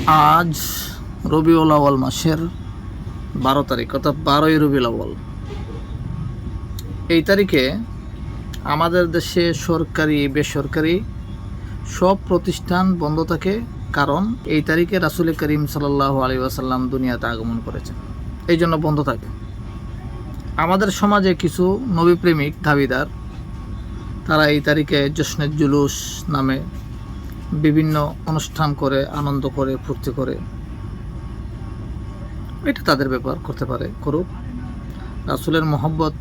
আজ রবিউল আউয়াল মাসের 12 তারিখ, অর্থাৎ 12ই রবিউল আউয়াল। এই তারিখে আমাদের দেশে সরকারি বেসরকারি সব প্রতিষ্ঠান বন্ধ থাকে, কারণ এই তারিখে রাসূল করিম সাল্লাল্লাহু আলাইহি ওয়াসাল্লাম দুনিয়াতে আগমন করেছেন, এই জন্য বন্ধ থাকে। আমাদের সমাজে কিছু নবীপ্রেমিক দাবিদার, তারা এই তারিখে জশ্নের জুলুস নামে বিভিন্ন অনুষ্ঠান করে, আনন্দ করে, ফুর্তি করে। এটা তাদের ব্যাপার, করতে পারে, করুক। রাসূলের মহব্বত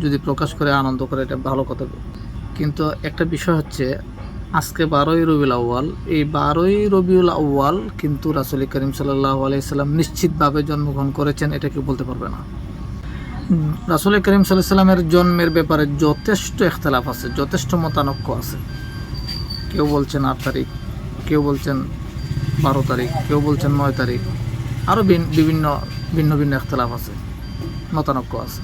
যদি প্রকাশ করে, আনন্দ করে, এটা ভালো কথা। কিন্তু একটা বিষয় হচ্ছে, আজকে 12ই রবিউল আউয়াল, এই 12ই রবিউল আউয়াল কিন্তু রাসূল করিম সাল্লাল্লাহু আলাইহি সাল্লাম নিশ্চিতভাবে জন্মগ্রহণ করেছেন, এটা কেউ বলতে পারবে না। রাসূল করিম সাল্লাল্লাহু আলাইহি সাল্লামের জন্মের ব্যাপারে যথেষ্ট ইখতিলাফ আছে, যথেষ্ট মতানৈক্য আছে। কেউ বলছেন 8 তারিখ, কেউ বলছেন 12 তারিখ, কেউ বলছেন 9 তারিখ, আরও ভিন্ন ভিন্ন ইখতিলাফ আছে, মতানৈক্য আছে।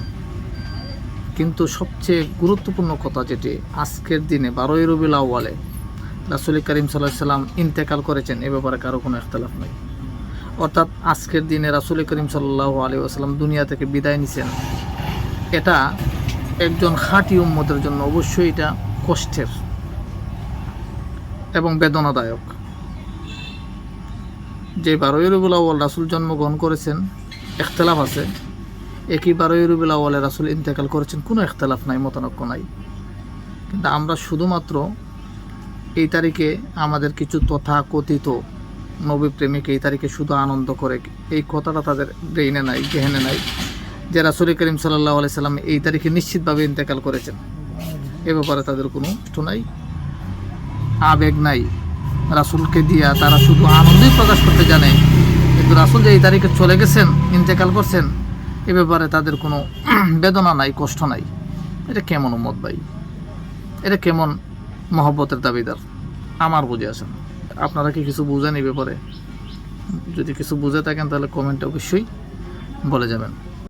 কিন্তু সবচেয়ে গুরুত্বপূর্ণ কথা যেটি, আজকের দিনে 12ই রবিউল আউয়ালে রাসূল করিম সাল্লাল্লাহু আলাইহি সাল্লাম ইন্তেকাল করেছেন, এ ব্যাপারে কারো কোনো ইখতিলাফ নেই। অর্থাৎ আজকের দিনে রাসূল করিম সাল্লাল্লাহু আলাইহি ওয়াসাল্লাম দুনিয়া থেকে বিদায় নিছেন, এটা একজন খাঁটি উম্মতের জন্য অবশ্যই এটা কষ্টের এবং বেদনাদায়ক। যে 12ই রবিউল আউয়াল রাসূল জন্মগ্রহণ করেছেন, ইখতিলাফ আছে। একই 12ই রবিউল আউয়ালে রাসূল ইন্তেকাল করেছেন, কোনো ইখতিলাফ নাই, মতানৈক্য নাই। কিন্তু আমরা শুধুমাত্র এই তারিখে আমাদের কিছু তথাকথিত নবীপ্রেমিক এই তারিখে শুধু আনন্দ করে, এই কথাটা তাদের ব্রেইনে নাই, জেহেনে নাই, যে রাসূল করিম সাল্লাল্লাহু আলাইহি সাল্লাম এই তারিখে নিশ্চিতভাবে ইন্তেকাল করেছেন। এ ব্যাপারে তাদের কোনো ইষ্ট নাই, আবেগ নাই। রাসূলকে দিয়া তারা শুধু আনন্দই প্রকাশ করতে জানে, কিন্তু রাসূল যে এই তারিখে চলে গেছেন, ইন্তেকাল করছেন, এ ব্যাপারে তাদের কোনো বেদনা নাই, কষ্ট নাই। এটা কেমন উম্মত ভাই? এটা কেমন মহব্বতের দাবিদার? আমার বুঝে আসেন। আপনারা কি কিছু বুঝেন এই ব্যাপারে? যদি কিছু বুঝে থাকেন তাহলে কমেন্টে অবশ্যই বলে যাবেন।